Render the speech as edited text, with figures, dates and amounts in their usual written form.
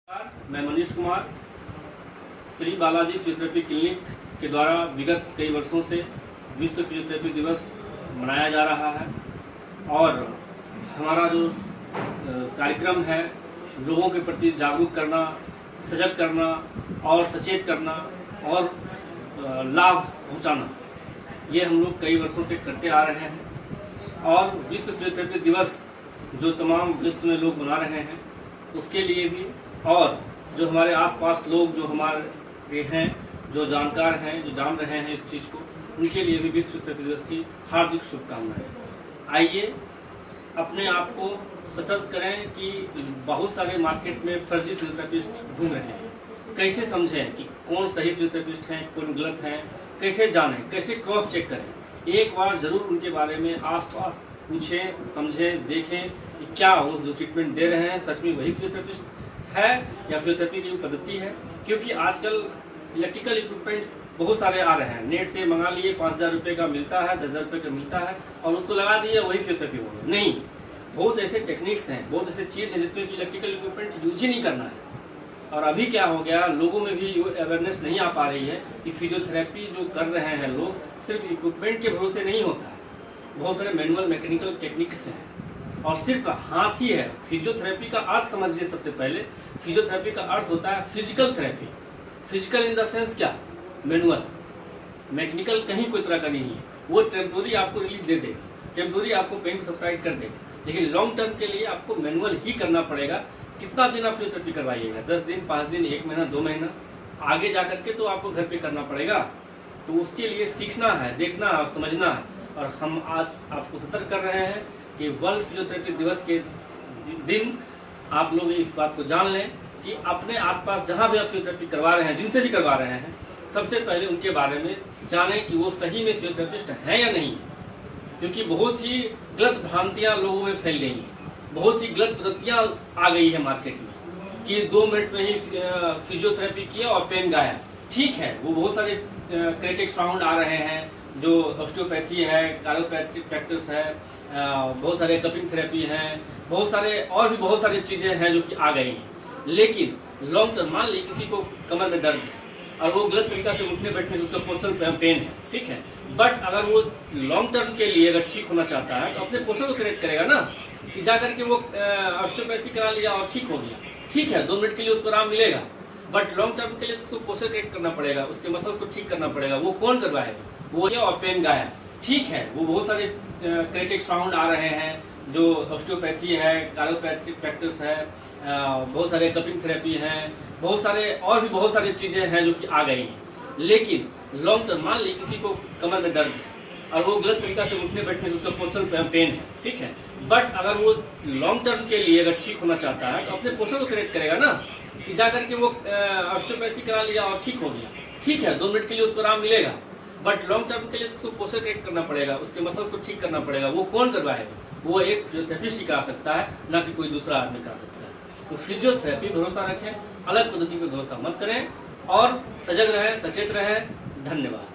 मैं Manish Kumar Shri Balaji physiotherapy clinic के द्वारा विगत कई वर्षों से विश्व फिजियोथेरेपी दिवस मनाया जा रहा है और हमारा जो कार्यक्रम है लोगों के प्रति जागरूक करना, सजग करना और सचेत करना और लाभ पहुंचाना, ये हम लोग कई वर्षों से करते आ रहे हैं। और विश्व फिजियोथेरेपी दिवस जो तमाम विश्व में लोग मना रहे हैं उसके लिए भी, और जो हमारे आसपास लोग जो हमारे हैं, जो जानकार हैं, जो जान रहे हैं इस चीज़ को, उनके लिए भी विश्व फिजियोथेरेपी दिवस की हार्दिक शुभकामनाएं। आइए अपने आप को सचेत करें कि बहुत सारे मार्केट में फर्जी फिजियोथेरेपिस्ट घूम रहे हैं। कैसे समझें कि कौन सही फिजियोथेरेपिस्ट हैं, कौन गलत हैं, कैसे जानें, कैसे क्रॉस चेक करें। एक बार जरूर उनके बारे में आसपास पूछें, समझें, देखें कि क्या वो जो ट्रीटमेंट दे रहे हैं सच में वही फिजियोथेरेपिस्ट है या फिजियोथेरेपी की पद्धति है। क्योंकि आजकल इलेक्ट्रिकल इक्विपमेंट बहुत सारे आ रहे हैं, नेट से मंगा लिए, 5,000 रुपये का मिलता है, 10,000 रुपये का मिलता है और उसको लगा दिए, वही फिजियोथेरेपी होगा। नहीं, बहुत ऐसे टेक्निक्स हैं, बहुत ऐसे चीज़ है जिसमें कि इलेक्ट्रिकल इक्विपमेंट यूज ही नहीं करना है। और अभी क्या हो गया, लोगों में भी अवेयरनेस नहीं आ पा रही है कि फिजियोथेरेपी जो कर रहे हैं लोग सिर्फ इक्विपमेंट के भरोसे नहीं होता है। बहुत सारे मैनुअल मैकेनिकल टेक्निक्स हैं और सिर्फ हाथ ही है। फिजियोथेरेपी का अर्थ समझिए। सबसे पहले फिजियोथेरेपी का अर्थ होता है physical therapy. Physical in the sense क्या, मैनुअल, मैकेनिकल कहीं कोई तरह का नहीं है। वो टेम्पोररी आपको रिलीफ दे दे, टेम्पोररी आपको पेन को सब्साइड कर दे, लेकिन लॉन्ग टर्म के लिए आपको मैनुअल ही करना पड़ेगा। कितना दिन आप फिजियोथेरेपी करवाइएगा, 10 दिन, 5 दिन, 1 महीना, 2 महीना, आगे जाकर के तो आपको घर पे करना पड़ेगा। तो उसके लिए सीखना है, देखना है और समझना है। और हम आज आपको सतर्क कर रहे हैं कि वर्ल्ड फिजियोथेरेपी दिवस के दिन आप लोग इस बात को जान लें कि अपने आसपास जहां भी आप फिजियोथेरेपी करवा रहे हैं, जिनसे भी करवा रहे हैं, सबसे पहले उनके बारे में जानें कि वो सही में फिजियोथेरेपिस्ट है या नहीं। क्योंकि बहुत ही गलत भ्रांतियां लोगों में फैल गई हैं, बहुत ही गलत पद्धतियां आ गई है मार्केट में कि 2 मिनट में ही फिजियोथेरेपी किया और पेन गायब। ठीक है, वो बहुत सारे क्रिटिक साउंड आ रहे हैं, जो ऑस्टियोपैथी है, काइरोप्रैक्टिक प्रैक्टिस है, बहुत सारे कपिंग थेरेपी हैं, बहुत सारे और भी बहुत सारी चीजें हैं जो कि आ गई हैं। लेकिन लॉन्ग टर्म, मान ली किसी को कमर में दर्द है और वो गलत तरीका से उठने बैठने से उसका पोस्चर पेन है, ठीक है, बट अगर वो लॉन्ग टर्म के लिए अगर ठीक होना चाहता है तो अपने पोस्चर को करेक्ट करेगा ना, कि जाकर के वो ऑस्टियोपैथी करा लिया और ठीक हो गया। ठीक है, 2 मिनट के लिए उसको आराम मिलेगा, बट लॉन्ग टर्म के लिए उसको पोस्चर करेक्ट करना पड़ेगा, उसके मसल्स को ठीक करना पड़ेगा। वो कौन करवाएगा? वो और पेन गायब। ठीक है, वो बहुत सारे क्रिटिक साउंड आ रहे हैं, जो ऑस्टियोपैथी है, काइरोप्रैक्टिक प्रैक्टिस है, बहुत सारे कपिंग थेरेपी हैं, बहुत सारे और भी बहुत सारी चीजें हैं जो कि आ गई हैं। लेकिन लॉन्ग टर्म, मान ली किसी को कमर में दर्द है और वो गलत तरीका से उठने बैठने से उसका पोस्चर पेन है, ठीक है, बट अगर वो लॉन्ग टर्म के लिए अगर ठीक होना चाहता है तो अपने पोस्चर को करेक्ट करेगा ना, कि जाकर के वो ऑस्टियोपैथी करा लिया और ठीक हो गया। ठीक है, 2 मिनट के लिए उसको आराम मिलेगा, बट लॉन्ग टर्म के लिए उसको पोस्चर करेक्ट करना पड़ेगा, उसके मसल्स को ठीक करना पड़ेगा। वो कौन करवाएगा? वो एक फिजियोथेरेपिस्ट ही करा सकता है, ना कि कोई दूसरा आदमी करा सकता है। तो फिजियोथेरेपी भरोसा रखें, अलग पद्धति पर भरोसा मत करें और सजग रहें, सचेत रहें। धन्यवाद।